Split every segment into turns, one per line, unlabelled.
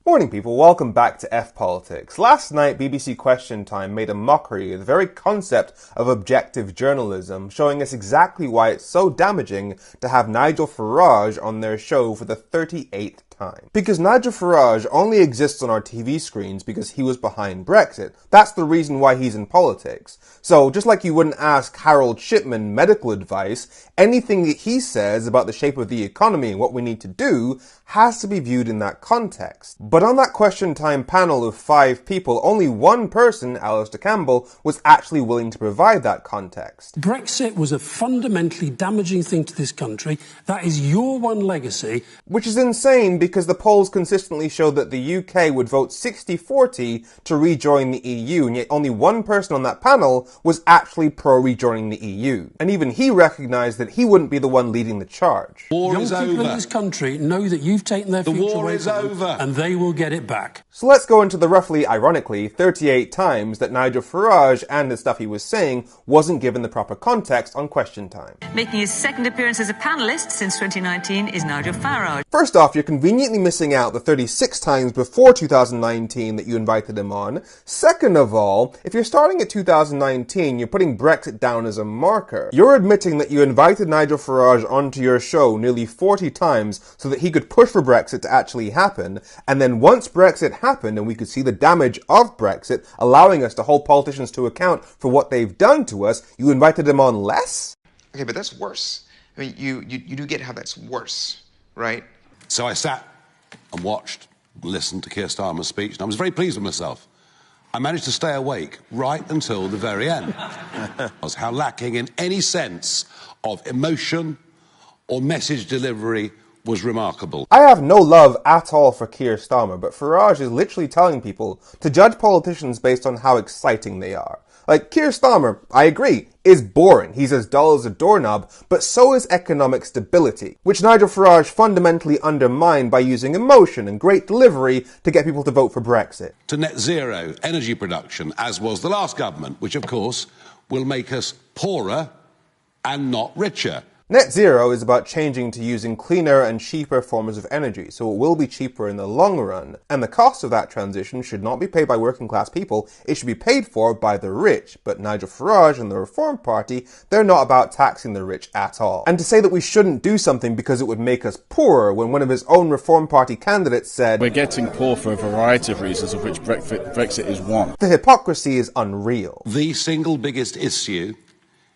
Morning people, welcome back to F Politics. Last night, BBC Question Time made a mockery of the very concept of objective journalism, showing us exactly why it's so damaging to have Nigel Farage on their show for the 38th time. Because Nigel Farage only exists on our TV screens because he was behind Brexit. That's the reason why he's in politics. So, just like you wouldn't ask Harold Shipman medical advice, anything that he says about the shape of the economy and what we need to do has to be viewed in that context. But on that Question Time panel of 5 people, only one person, Alistair Campbell, was actually willing to provide that context.
Brexit was a fundamentally damaging thing to this country. That is your one legacy.
Which is insane because the polls consistently show that the UK would vote 60-40 to rejoin the EU, and yet only one person on that panel was actually pro-rejoining the EU. And even he recognised that he wouldn't be the one leading the charge.
Young people in this country know that you've taken their future away from them, and they will get it back.
So let's go into the roughly, ironically, 38 times that Nigel Farage and the stuff he was saying wasn't given the proper context on Question Time.
Making his second appearance as a panellist since 2019 is Nigel Farage.
First off, you're conveniently missing out the 36 times before 2019 that you invited him on. Second of all, if you're starting at 2019, you're putting Brexit down as a marker. You're admitting that you invited Nigel Farage onto your show nearly 40 times so that he could push for Brexit to actually happen, and then once Brexit happened and we could see the damage of Brexit, allowing us to hold politicians to account for what they've done to us, you invited him on less?
Okay, but that's worse. I mean, you do get how that's worse, right?
So I sat and watched and listened to Keir Starmer's speech, and I was very pleased with myself. I managed to stay awake right until the very end. How lacking in any sense of emotion or message delivery was remarkable.
I have no love at all for Keir Starmer, but Farage is literally telling people to judge politicians based on how exciting they are. Like, Keir Starmer, I agree, is boring. He's as dull as a doorknob, but so is economic stability, which Nigel Farage fundamentally undermined by using emotion and great delivery to get people to vote for Brexit.
To net zero energy production, as was the last government, which of course will make us poorer and not richer.
Net zero is about changing to using cleaner and cheaper forms of energy, so it will be cheaper in the long run. And the cost of that transition should not be paid by working class people, it should be paid for by the rich. But Nigel Farage and the Reform Party, they're not about taxing the rich at all. And to say that we shouldn't do something because it would make us poorer, when one of his own Reform Party candidates said,
"We're getting poor for a variety of reasons, of which Brexit is one."
The hypocrisy is unreal.
The single biggest issue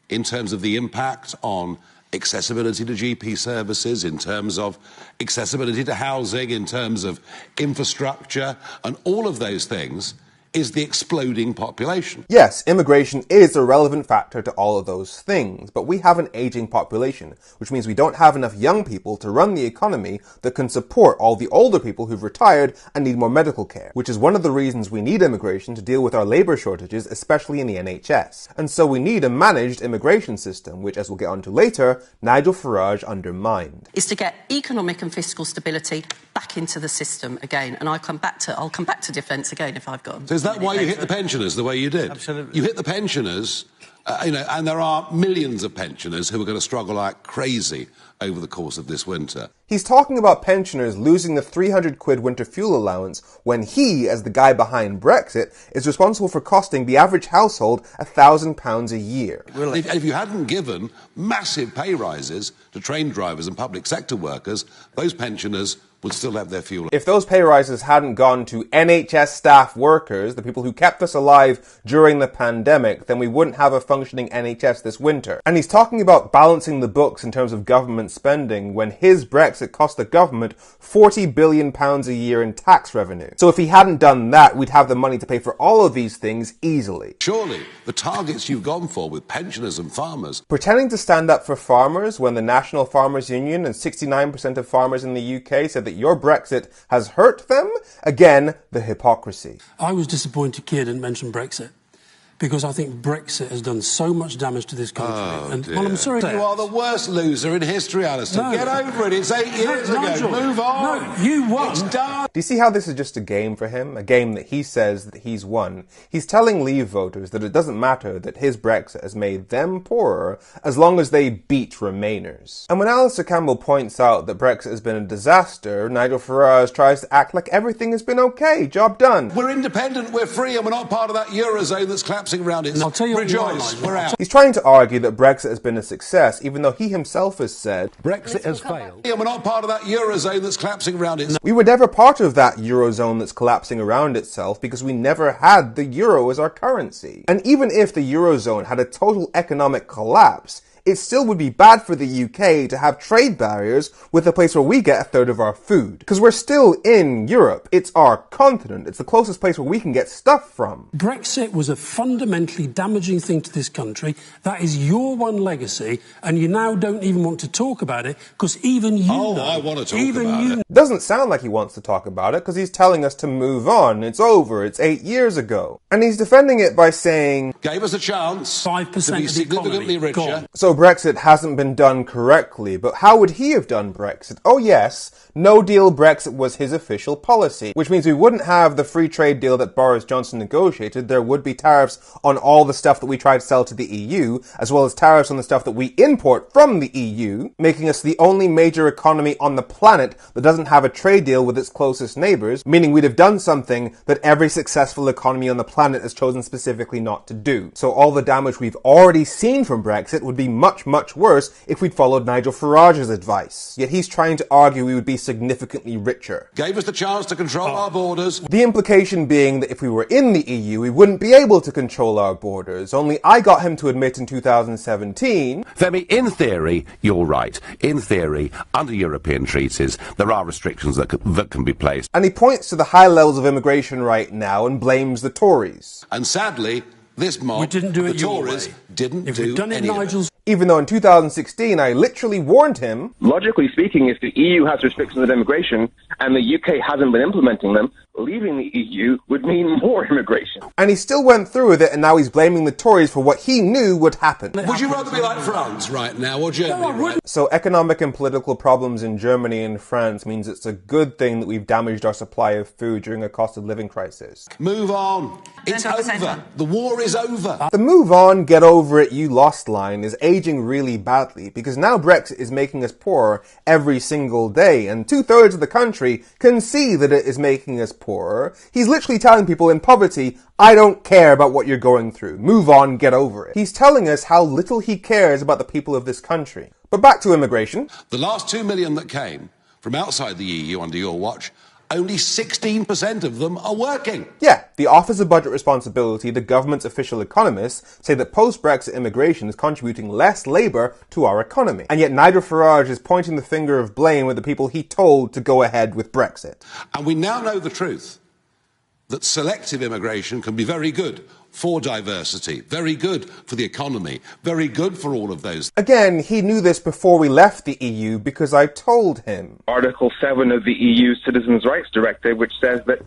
in terms of the impact on accessibility to GP services, in terms of accessibility to housing, in terms of infrastructure, and all of those things is the exploding population.
Yes, immigration is a relevant factor to all of those things, but we have an aging population, which means we don't have enough young people to run the economy that can support all the older people who've retired and need more medical care, which is one of the reasons we need immigration to deal with our labour shortages, especially in the NHS. And so we need a managed immigration system, which, as we'll get onto later, Nigel Farage undermined.
Is to get economic and fiscal stability back into the system again, and I'll come back to defence again if I've got.
So is that why you hit the pensioners the way you did?
Absolutely.
You hit the pensioners, and there are millions of pensioners who are going to struggle like crazy over the course of this winter.
He's talking about pensioners losing the 300 quid winter fuel allowance when he, as the guy behind Brexit, is responsible for costing the average household £1,000 a year.
If you hadn't given massive pay rises to train drivers and public sector workers, those pensioners would still have their fuel.
If those pay rises hadn't gone to NHS staff workers, the people who kept us alive during the pandemic, then we wouldn't have a functioning NHS this winter. And he's talking about balancing the books in terms of government spending when his Brexit cost the government £40 billion a year in tax revenue. So if he hadn't done that, we'd have the money to pay for all of these things easily.
Surely the targets you've gone for with pensioners and farmers.
Pretending to stand up for farmers when the National Farmers Union and 69% of farmers in the UK said that your Brexit has hurt them? Again, the hypocrisy.
I was disappointed Keir didn't mention Brexit, because I think Brexit has done so much damage to this country. Well, I'm sorry.
You are the worst loser in history, Alistair.
No.
Get over it. It's 8 years ago.
Nigel,
Move on.
No, you won.
It's done.
Do you see how this is just a game for him? A game that he says that he's won. He's telling Leave voters that it doesn't matter that his Brexit has made them poorer as long as they beat Remainers. And when Alistair Campbell points out that Brexit has been a disaster, Nigel Farage tries to act like everything has been okay. Job done.
We're independent, we're free, and we're not part of that Eurozone that's collapsing around it.
I'll tell you
Rejoice,
what,
we're out.
He's trying to argue that Brexit has been a success, even though he himself has said,
Brexit has failed. And we're not part of that Eurozone that's collapsing around it.
we were never part of that Eurozone that's collapsing around itself because we never had the euro as our currency. And even if the Eurozone had a total economic collapse, it still would be bad for the UK to have trade barriers with a place where we get a third of our food. Because we're still in Europe. It's our continent. It's the closest place where we can get stuff from.
Brexit was a fundamentally damaging thing to this country. That is your one legacy, and you now don't even want to talk about it because even you know.
I want to talk
even
about
you
it.
Doesn't sound like he wants to talk about it because he's telling us to move on. It's over. It's 8 years ago. And he's defending it by saying,
Gave us a chance
5%
to be
of the
significantly
economy
richer.
gone.
so Brexit hasn't been done correctly, but how would he have done Brexit? Oh yes, no deal Brexit was his official policy, which means we wouldn't have the free trade deal that Boris Johnson negotiated. There would be tariffs on all the stuff that we try to sell to the EU, as well as tariffs on the stuff that we import from the EU, making us the only major economy on the planet that doesn't have a trade deal with its closest neighbours, meaning we'd have done something that every successful economy on the planet has chosen specifically not to do. So all the damage we've already seen from Brexit would be much, much worse if we'd followed Nigel Farage's advice. Yet he's trying to argue we would be significantly richer.
Gave us the chance to control our borders.
The implication being that if we were in the EU, we wouldn't be able to control our borders. Only I got him to admit in 2017...
Femi, in theory, you're right. In theory, under European treaties, there are restrictions that can be placed.
And he points to the high levels of immigration right now and blames the Tories.
And sadly, this mob,
We didn't do
the
it your
Tories,
way.
didn't
If
do
we'd done it
any of
Nigel's
Even though in 2016 I literally warned him,
logically speaking, if the EU has restrictions on immigration and the UK hasn't been implementing them, leaving the EU would mean more immigration.
and he still went through with it, and now he's blaming the Tories for what he knew would happen.
Would you rather be like France right now or Germany right now?
So economic and political problems in Germany and France means it's a good thing that we've damaged our supply of food during a cost of living crisis.
Move on. It's
Don't talk at the same
over.
time.
The war is over.
The move on, get over it, you lost line is aging really badly because now Brexit is making us poorer every single day, and 2/3 of the country can see that it is making us poorer. He's literally telling people in poverty, I don't care about what you're going through. Move on, get over it. He's telling us how little he cares about the people of this country. But back to immigration.
The last 2 million that came from outside the EU under your watch, only 16% of them are working.
Yeah, the Office of Budget Responsibility, the government's official economists, say that post-Brexit immigration is contributing less labour to our economy. And yet Nigel Farage is pointing the finger of blame at the people he told to go ahead with Brexit.
And we now know the truth, that selective immigration can be very good for diversity, very good for the economy, very good for all of those.
Again, he knew this before we left the EU because I told him.
Article 7 of the EU Citizens' Rights Directive, which says that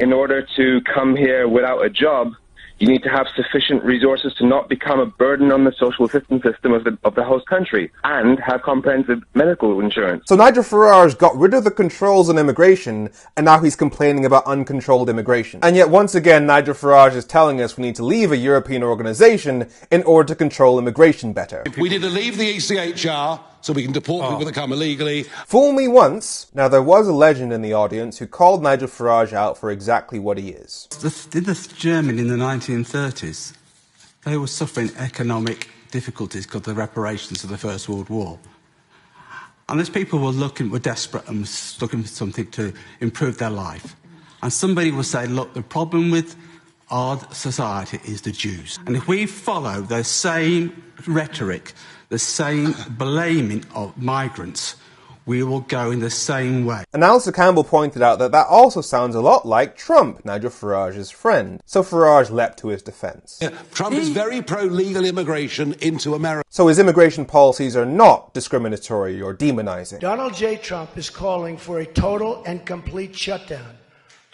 in order to come here without a job, you need to have sufficient resources to not become a burden on the social assistance system of the host country and have comprehensive medical insurance.
So Nigel Farage got rid of the controls on immigration, and now he's complaining about uncontrolled immigration. And yet once again, Nigel Farage is telling us we need to leave a European organisation in order to control immigration better.
We need to leave the ECHR so we can deport people that come illegally.
Fool me once. Now there was a legend in the audience who called Nigel Farage out for exactly what he is.
Did the Germany in the 1930s, they were suffering economic difficulties because of the reparations of the First World War. And those people were desperate and looking for something to improve their life. And somebody would say, look, the problem with our society is the Jews. And if we follow the same rhetoric, the same blaming of migrants, we will go in the same way.
And Alistair Campbell pointed out that that also sounds a lot like Trump, Nigel Farage's friend. So Farage leapt to his defence.
Yeah, Trump is very pro-legal immigration into America.
So his immigration policies are not discriminatory or demonising.
Donald J. Trump is calling for a total and complete shutdown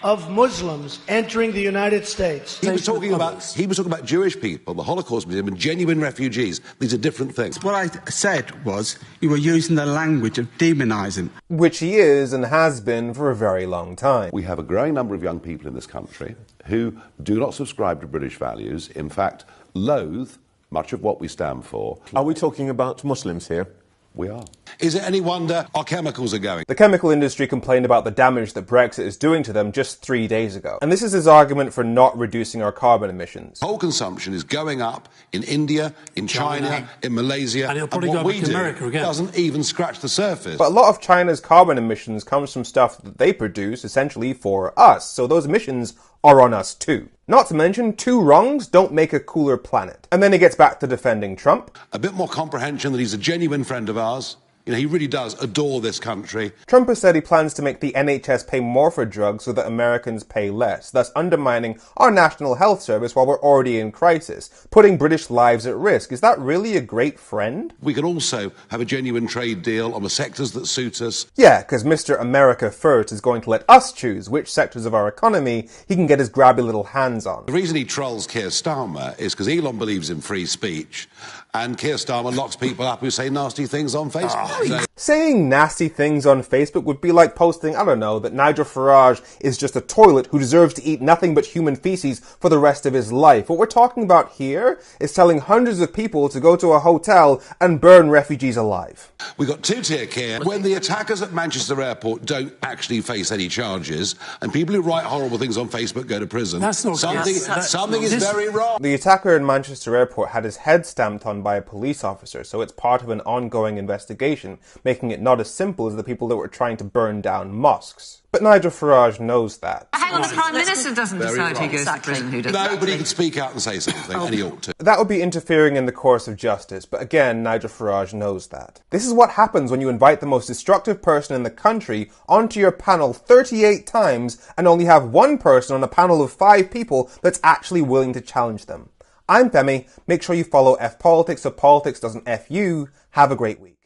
of Muslims entering the United States.
He was talking about Jewish people, the Holocaust Museum, and genuine refugees. These are different things.
What I said was you were using the language of demonising.
Which he is and has been for a very long time.
We have a growing number of young people in this country who do not subscribe to British values, in fact, loathe much of what we stand for.
Are we talking about Muslims here?
We are.
Is it any wonder our chemicals are going?
The chemical industry complained about the damage that Brexit is doing to them just 3 days ago. And this is his argument for not reducing our carbon emissions.
Coal consumption is going up in India, in China, in Malaysia,
And it'll probably
what
go
we
back to
do
America again.
doesn't even scratch the surface.
But a lot of China's carbon emissions comes from stuff that they produce essentially for us. So those emissions are on us too. Not to mention, two wrongs don't make a cooler planet. And then he gets back to defending Trump.
A bit more comprehension that he's a genuine friend of ours. You know, he really does adore this country.
Trump has said he plans to make the NHS pay more for drugs so that Americans pay less, thus undermining our national health service while we're already in crisis, putting British lives at risk. Is that really a great friend?
We could also have a genuine trade deal on the sectors that suit us.
Yeah, because Mr. America First is going to let us choose which sectors of our economy he can get his grabby little hands on.
The reason he trolls Keir Starmer is because Elon believes in free speech, and Keir Starmer locks people up who say nasty things on Facebook.
Saying nasty things on Facebook would be like posting, I don't know, that Nigel Farage is just a toilet who deserves to eat nothing but human feces for the rest of his life. What we're talking about here is telling hundreds of people to go to a hotel and burn refugees alive.
We've got two-tier care. When the attackers at Manchester Airport don't actually face any charges, and people who write horrible things on Facebook go to prison,
That's not
something is very wrong.
The attacker in Manchester Airport had his head stamped on by a police officer, so it's part of an ongoing investigation, making it not as simple as the people that were trying to burn down mosques. But Nigel Farage knows that.
Hang on, the Prime Minister doesn't decide who goes to prison, who doesn't.
No, but he can speak out and say something, and he ought to.
That would be interfering in the course of justice, but again, Nigel Farage knows that. This is what happens when you invite the most destructive person in the country onto your panel 38 times and only have one person on a panel of 5 people that's actually willing to challenge them. I'm Femi. Make sure you follow F Politics so politics doesn't F you. Have a great week.